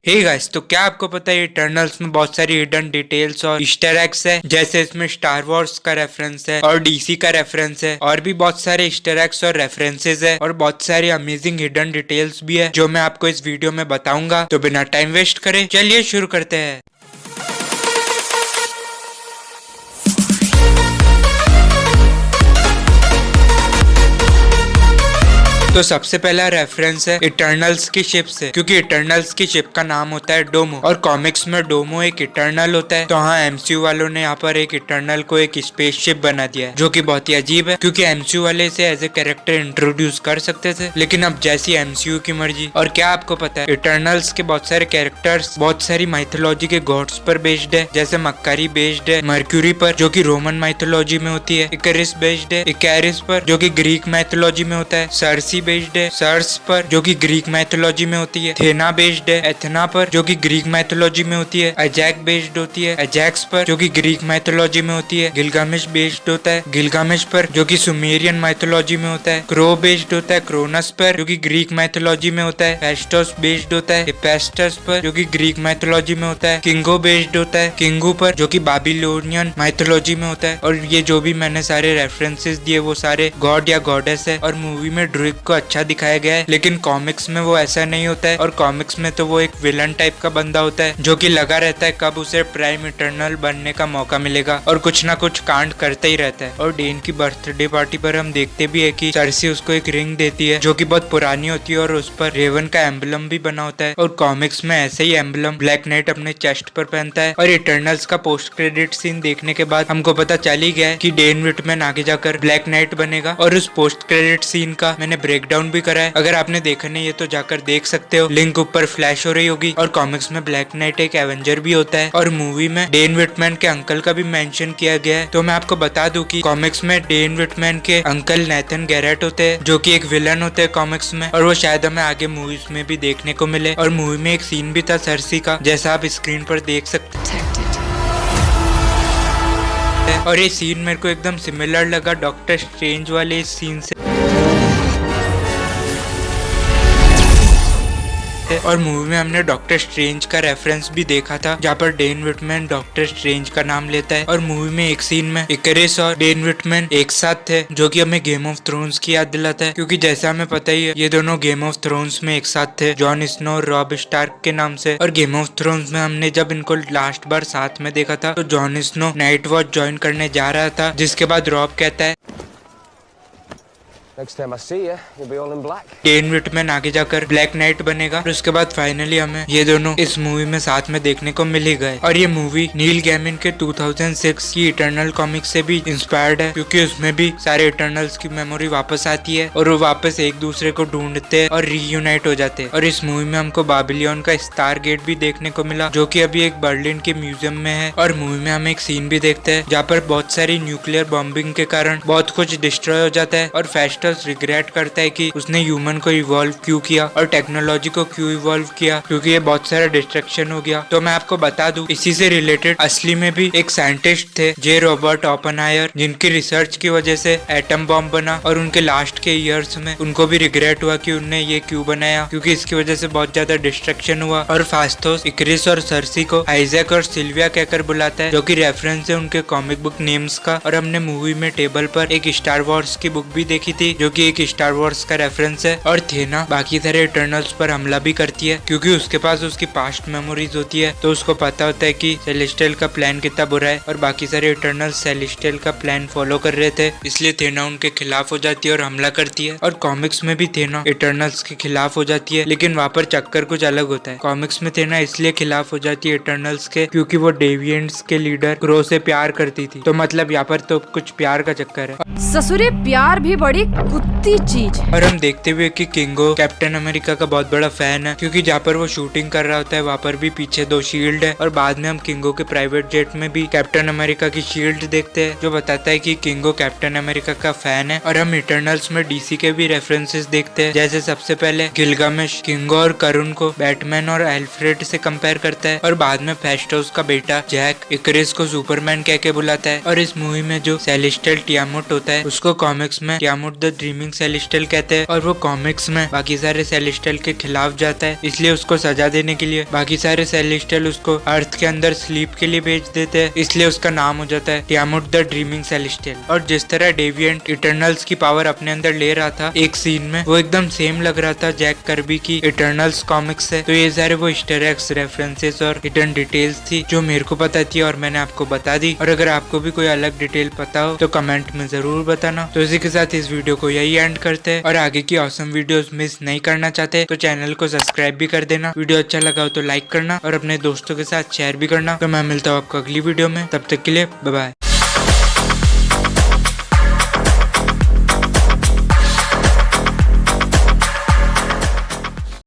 Hey guys, तो क्या आपको पता है इटर्नल्स में बहुत सारी हिडन डिटेल्स और ईस्टर एग्स है। जैसे इसमें स्टार वॉर्स का रेफरेंस है और डीसी का रेफरेंस है और भी बहुत सारे ईस्टर एग्स और रेफरेंसेस है और बहुत सारी अमेजिंग हिडन डिटेल्स भी है जो मैं आपको इस वीडियो में बताऊंगा। तो बिना टाइम वेस्ट करे चलिए शुरू करते हैं। तो सबसे पहला रेफरेंस है इटर्नल्स की शिप से, क्योंकि इटर्नल्स की शिप का नाम होता है डोमो और कॉमिक्स में डोमो एक इटर्नल होता है। तो हाँ, एमसीयू वालों ने यहाँ पर एक इटर्नल को एक स्पेस शिप बना दिया है, जो कि बहुत ही अजीब है क्योंकि एमसीयू वाले इसे एज ए कैरेक्टर इंट्रोड्यूस कर सकते थे, लेकिन अब जैसी एमसीयू की मर्जी। और क्या आपको पता है इटर्नल्स के बहुत सारे कैरेक्टर्स बहुत सारी माइथोलॉजी के गॉड्स पर बेस्ड है। जैसे मक्कारी बेस्ड है मर्क्यूरी पर, जो कि रोमन माइथोलॉजी में होती है। इकरिस बेस्ड है इकैरिस पर, जो कि ग्रीक माइथोलॉजी में होता है। सर्सी बेस्ड है सर्स पर, जो कि ग्रीक मैथोलॉजी में होती है। थेना बेस्ड है एथना पर, जो कि ग्रीक मैथोलॉजी में होती है। अजैक बेस्ड होती है अजैक्स पर, जो कि ग्रीक मैथोलॉजी में होती है। गिलगामेश बेस्ड होता है गिलगामेश पर, जो कि सुमेरियन मैथोलॉजी में होता है। क्रो बेस्ड होता है क्रोनस पर, जो कि ग्रीक मैथोलॉजी में होता है। फेस्टोस बेस्ड होता है हिपेस्टस पर, जो कि ग्रीक मैथोलॉजी में होता है। किंगो बेस्ड होता है किंगू पर, जो कि बाबिलोनियन मैथोलॉजी में होता है। और ये जो भी मैंने सारे रेफरेंसेस दिए वो सारे गॉड या गॉडेस है। और मूवी में ड्रुइग को अच्छा दिखाया गया है, लेकिन कॉमिक्स में वो ऐसा नहीं होता है। और कॉमिक्स में तो वो एक विलन टाइप का बंदा होता है जो कि लगा रहता है कब उसे प्राइम इटर्नल बनने का मौका मिलेगा और कुछ ना कुछ कांड करता ही रहता है। और डेन की बर्थडे पार्टी पर हम देखते भी है कि सर्सी उसको एक रिंग देती है जो कि बहुत पुरानी होती है और उस पर रेवन का एम्बलम भी बना होता है। और कॉमिक्स में ऐसे ही एम्बलम ब्लैक नाइट अपने चेस्ट पर पहनता है। और इटर्नल्स का पोस्ट क्रेडिट सीन देखने के बाद हमको पता चल ही गया है कि डेन विटमैन आगे जाकर ब्लैक नाइट बनेगा। और उस पोस्ट क्रेडिट सीन का मैंने ब्रेकडाउन भी करा है, अगर आपने देखा नहीं है तो जाकर देख सकते हो, लिंक ऊपर फ्लैश हो रही होगी। और कॉमिक्स में ब्लैक नाइट एक एवेंजर भी होता है और मूवी में डेन विटमैन के अंकल का भी मेंशन किया गया है। तो मैं आपको बता दूं कि कॉमिक्स में डेन विटमैन के अंकल नेथन गैरेट होते हैं, जो कि एक विलन होते हैं कॉमिक्स में, और वो शायद हमें आगे मूवीज में भी देखने को मिले। और मूवी में एक सीन भी था सर्सी का, जैसा आप स्क्रीन पर देख सकते हैं। और ये सीन मेरे को एकदम सिमिलर लगा डॉक्टर स्ट्रेंज वाले इस सीन से। और मूवी में हमने डॉक्टर स्ट्रेंज का रेफरेंस भी देखा था, जहाँ पर डेन विटमैन डॉक्टर स्ट्रेंज का नाम लेता है। और मूवी में एक सीन में इकरिस और डेन विटमैन एक साथ थे, जो कि हमें गेम ऑफ थ्रोन्स की याद दिलाता है, क्योंकि जैसा हमें पता ही है ये दोनों गेम ऑफ थ्रोन्स में एक साथ थे, जॉन स्नो और रॉब स्टार्क के नाम से। और गेम ऑफ थ्रोन्स में हमने जब इनको लास्ट बार साथ में देखा था तो Jon Snow night watch join करने जा रहा था, जिसके बाद रॉब कहता है Next time I see you, you'll be all in black. Dan Whitman आगे जाकर ब्लैक नाइट बनेगा। और उसके बाद फाइनली हमें ये दोनों इस मूवी में साथ में देखने को मिल ही गए। और ये मूवी नील गैमिन के 2006 की इटर्नल कॉमिक से भी इंस्पायर्ड है, क्योंकि उसमें भी सारे इटर्नल्स की मेमोरी वापस आती है और वो वापस एक दूसरे को ढूंढते हैं और रीयूनाइट हो जाते हैं। और इस मूवी में हमको बाबिलियन का स्टार गेट भी देखने को मिला, जो कि अभी एक बर्लिन के म्यूजियम में है। और मूवी में हम एक सीन भी देखते हैं जहाँ पर बहुत सारी न्यूक्लियर बॉम्बिंग के कारण बहुत कुछ डिस्ट्रॉय हो जाता है और फेस्टस रिग्रेट करता है कि उसने ह्यूमन को इवॉल्व क्यों किया और टेक्नोलॉजी को क्यों इवॉल्व किया, क्योंकि ये बहुत सारा डिस्ट्रक्शन हो गया। तो मैं आपको बता दूं, इसी से रिलेटेड असली में भी एक साइंटिस्ट थे जे रॉबर्ट ओपेनहायर, जिनकी रिसर्च की वजह से एटम बॉम्ब बना। और उनके लास्ट के ईयर्स में उनको भी रिग्रेट हुआ कि उनने ये क्यों बनाया, क्योंकि इसकी वजह से बहुत ज्यादा डिस्ट्रक्शन हुआ। और फास्टोस इक्रिस और सर्सी को आइजैक और सिल्विया कहकर बुलाता है, जो कि रेफरेंस है उनके कॉमिक बुक नेम्स का। और हमने मूवी में टेबल पर एक स्टार वॉर्स की बुक भी देखी थी, जो कि एक स्टार वॉर्स का रेफरेंस है। और थेना बाकी सारे इटर्नल्स पर हमला भी करती है, क्योंकि उसके पास उसकी पास्ट मेमोरीज होती है, तो उसको पता होता है कि सेलेस्टियल का प्लान कितना बुरा है। और बाकी सारे इटर्नल्स सेलेस्टियल का प्लान फॉलो कर रहे थे, इसलिए थेना उनके खिलाफ हो जाती है और हमला करती है। और कॉमिक्स में भी थेना इटर्नल्स के खिलाफ हो जाती है, लेकिन वहाँ पर चक्कर कुछ अलग होता है। कॉमिक्स में थेना इसलिए खिलाफ हो जाती है इटर्नल्स के, क्योंकि वो डेविएंट्स के लीडर क्रो से प्यार करती थी। तो मतलब यहाँ पर तो कुछ प्यार का चक्कर है। ससुरे प्यार भी बड़ी कुत्ती चीज है। और हम देखते हुए कि किंगो कैप्टन अमेरिका का बहुत बड़ा फैन है, क्योंकि जहाँ पर वो शूटिंग कर रहा होता है वहाँ पर भी पीछे 2 शील्ड है। और बाद में हम किंगो के प्राइवेट जेट में भी कैप्टन अमेरिका की शील्ड देखते हैं, जो बताता है कि किंगो कैप्टन अमेरिका का फैन है। और हम इटर्नल्स में डीसी के भी रेफरेंसेस देखते हैं, जैसे सबसे पहले गिलगामेश किंगो और करुण को बैटमैन और एल्फ्रेड से कंपेयर करता है। और बाद में फेस्टोस का बेटा जैक इकरिस को सुपरमैन कह के बुलाता है। और इस मूवी में जो सेलेस्टियल टियामुट होता है उसको कॉमिक्स में टियामुट द द ड्रीमिंग सेलेस्टियल कहते हैं, और वो कॉमिक्स में बाकी सारे सेलेस्टियल के खिलाफ जाता है। इसलिए उसको सजा देने के लिए बाकी सारे सेलेस्टियल उसको अर्थ के अंदर स्लीप के लिए भेज देते हैं। इसलिए उसका नाम हो जाता है टियामुट द ड्रीमिंग सेलेस्टियल। और जिस तरह डेविएंट इटर्नल्स की पावर अपने अंदर ले रहा था एक सीन में, वो एकदम सेम लग रहा था जैक कर्बी की इटर्नल्स कॉमिक्स से। तो ये सारे वो ईस्टर एग्स, रेफरेंसेस और हिडन डिटेल्स थी जो मेरे को पता थी और मैंने आपको बता दी। और अगर आपको भी कोई अलग डिटेल पता हो तो कमेंट में जरूर बताना। तो इसी के साथ इस वीडियो को यही एंड करते हैं, और आगे की ऑसम वीडियोस मिस नहीं करना चाहते तो चैनल को सब्सक्राइब भी कर देना। वीडियो अच्छा लगा हो तो लाइक करना और अपने दोस्तों के साथ शेयर भी करना। तो मैं मिलता हूँ आपको अगली वीडियो में, तब तक के लिए बाय बाय।